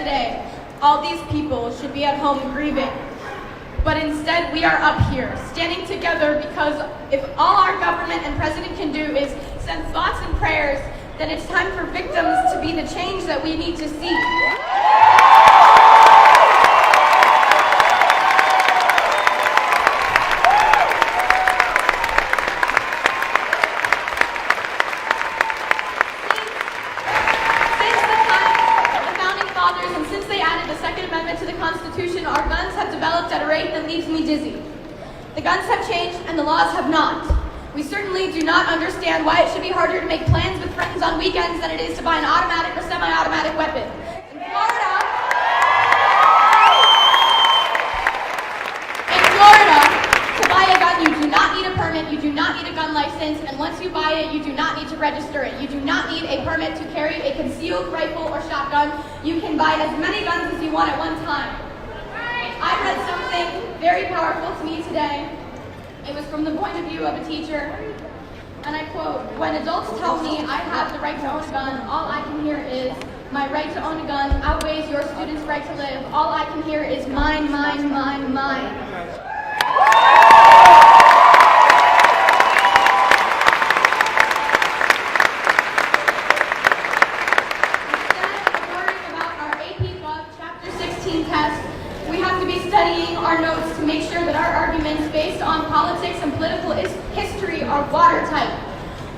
today, all these people should be at home grieving. But instead, we are up here, standing together because if all our government and president can do is send thoughts and prayers, then it's time for victims to be the change that we need to see. To the Constitution, our guns have developed at a rate that leaves me dizzy. The guns have changed and the laws have not. We certainly do not understand why it should be harder to make plans with friends on weekends than it is to buy an automatic or semi-automatic weapon. In Florida, to buy a gun, you do not need a permit, you do not need a gun license, and once you buy it, you do not need to register it. You do not need a permit to carry a concealed rifle or shotgun. You can buy as many guns as you want at one time. I read something very powerful to me today. It was from the point of view of a teacher, and I quote, "When adults tell me I have the right to own a gun, all I can hear is, my right to own a gun outweighs your student's right to live. All I can hear is mine, mine, mine, mine." Studying our notes to make sure that our arguments based on politics and political history are watertight.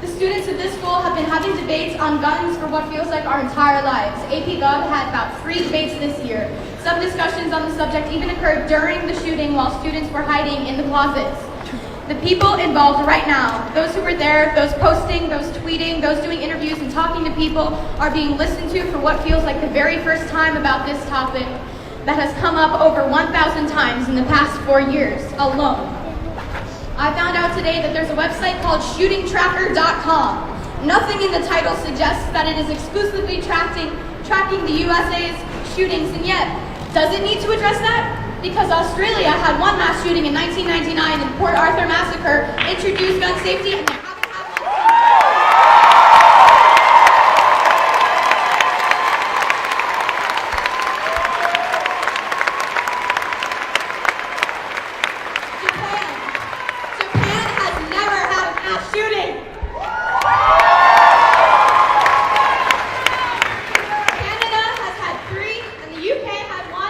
The students of this school have been having debates on guns for what feels like our entire lives. AP Gov had about 3 debates this year. Some discussions on the subject even occurred during the shooting while students were hiding in the closets. The people involved right now, those who were there, those posting, those tweeting, those doing interviews and talking to people, are being listened to for what feels like the very first time about this topic that has come up over 1,000 times in the past 4 years alone. I found out today that there's a website called shootingtracker.com. Nothing in the title suggests that it is exclusively tracking the USA's shootings, and yet, does it need to address that? Because Australia had one mass shooting in 1999 and the Port Arthur Massacre introduced gun safety and they haven't had one.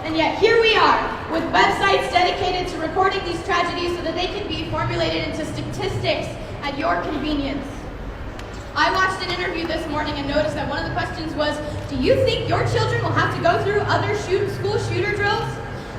And yet here we are, with websites dedicated to recording these tragedies so that they can be formulated into statistics at your convenience. I watched an interview this morning and noticed that one of the questions was, do you think your children will have to go through other school shooter drills?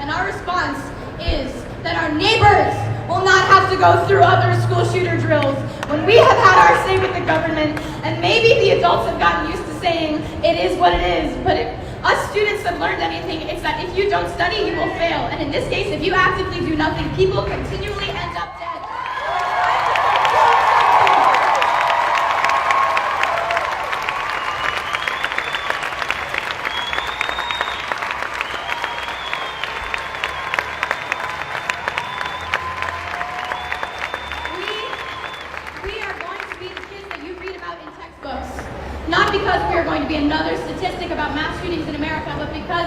And our response is that our neighbors will not have to go through other school shooter drills when we have had our say with the government, and maybe the adults have gotten used to saying it is what it is, but if us students have learned anything, it's that if you don't study, you will fail. And in this case, if you actively do nothing, people continually end up dead. We are going to be the kids that you read about in textbooks. Not because we are going to be another statistic about mass shootings in America, but because,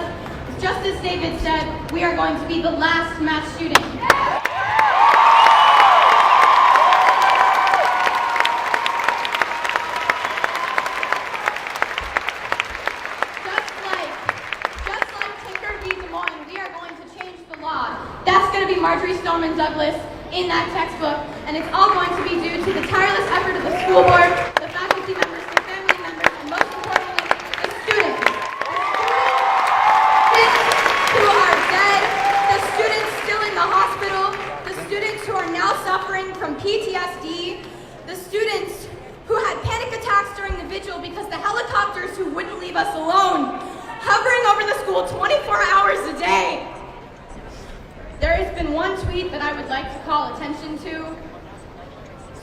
just as David said, we are going to be the last mass shooting. Just like Tinker v. Des Moines, we are going to change the law. That's going to be Marjorie Stoneman Douglas in that textbook, and it's all going to be due to the tireless effort of the school board, the faculty members, the family members, and most importantly, the students. The students who are dead, the students still in the hospital, the students who are now suffering from PTSD, the students who had panic attacks during the vigil because the helicopters who wouldn't leave us alone, hovering over the school 24 hours a day. There has been one tweet that I would like to call attention to.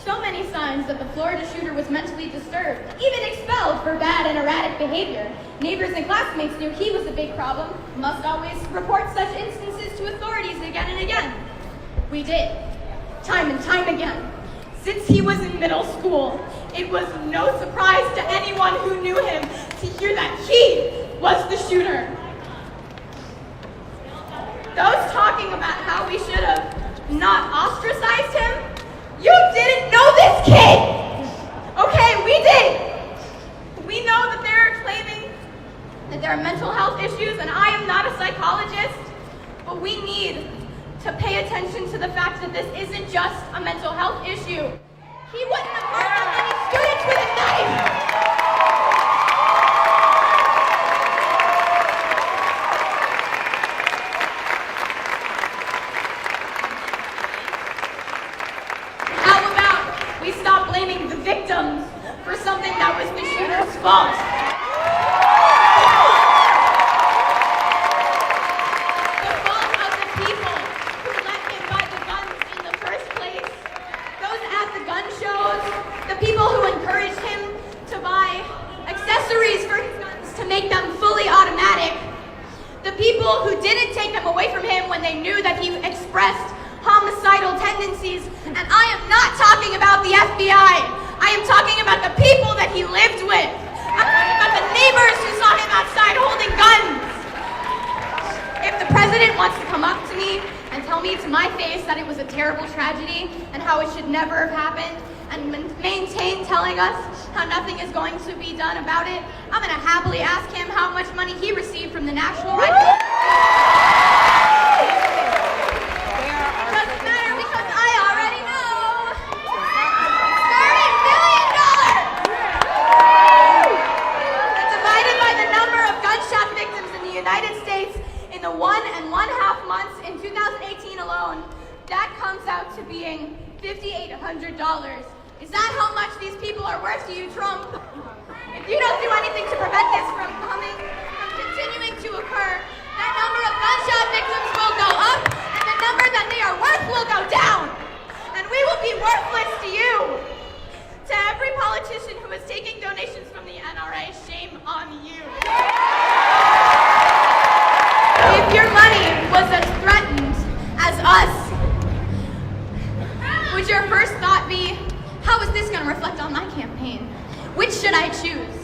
So many signs that the Florida shooter was mentally disturbed, even expelled for bad and erratic behavior. Neighbors and classmates knew he was a big problem. Must always report such instances to authorities again and again. We did, time and time again. Since he was in middle school, it was no surprise to anyone who knew him to hear that shooter. Those talking about how we should have not ostracized him, you didn't know this kid! Okay, we did! We know that they're claiming that there are mental health issues, and I am not a psychologist, but we need to pay attention to the fact that this isn't just a mental health issue. He wouldn't have hurt that many students with a knife! Stop blaming the victims for something that was the shooter's fault. The fault of the people who let him buy the guns in the first place, those at the gun shows, the people who encouraged him to buy accessories for his guns to make them fully automatic, the people who didn't take them away from him when they knew that he expressed homicidal tendencies, and I am not talking about the FBI. I am talking about the people that he lived with. I'm talking about the neighbors who saw him outside holding guns. If the president wants to come up to me and tell me to my face that it was a terrible tragedy and how it should never have happened, and maintain telling us how nothing is going to be done about it, I'm going to happily ask him how much money he received from the National Rifle. United States in the 1.5 months in 2018 alone, that comes out to being $5,800. Is that how much these people are worth to you, Trump? If you don't do anything to prevent this from continuing to occur, that number of gunshot victims will go up, and the number that they are worth will go down. And we will be worthless to you. To every politician who is taking donations from the NRA, shame on you. If your money was as threatened as us, would your first thought be, how is this going to reflect on my campaign? Which should I choose?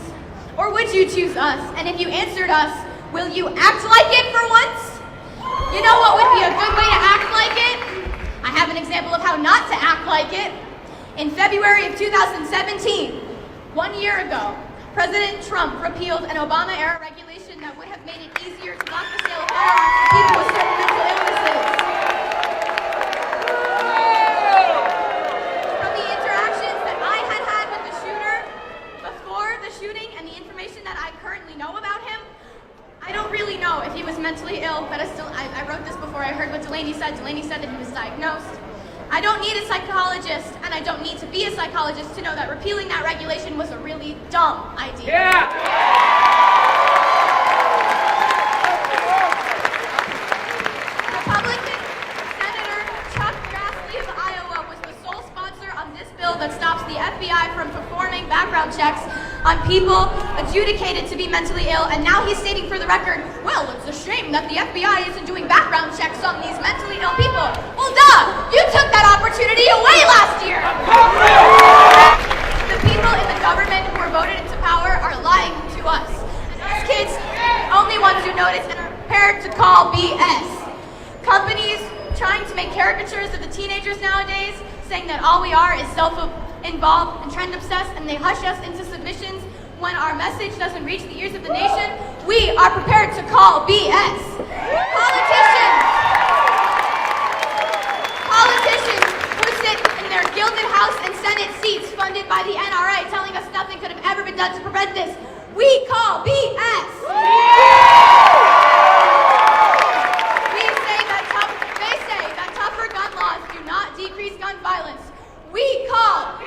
Or would you choose us? And if you answered us, will you act like it for once? You know what would be a good way to act like it? I have an example of how not to act like it. In February of 2017, 1 year ago, President Trump repealed an Obama-era regulation that would have made it easier to block the sale of firearms to people with certain mental illnesses. From the interactions that I had had with the shooter before the shooting and the information that I currently know about him, I don't really know if he was mentally ill, but I wrote this before I heard what Delaney said. Delaney said that he was diagnosed. I don't need a psychologist, and I don't need to be a psychologist to know that repealing that regulation was a really dumb idea. Yeah! Republican Senator Chuck Grassley of Iowa was the sole sponsor on this bill that stops the FBI from performing background checks on people adjudicated to be mentally ill, and now he's stating for the record, well, it's a shame that the FBI isn't doing background checks on these mentally ill people. Well, duh! You took that opportunity away last year! The people in the government who were voted into power are lying to us. And us kids, the only ones who notice and are prepared to call BS. Companies trying to make caricatures of the teenagers nowadays, saying that all we are is self-involved and trend-obsessed, and they hush us into submissions when our message doesn't reach the ears of the nation. We are prepared to call BS. Politicians who sit in their gilded House and Senate seats funded by the NRA telling us nothing could have ever been done to prevent this. We call BS. They say that tougher gun laws do not decrease gun violence. We call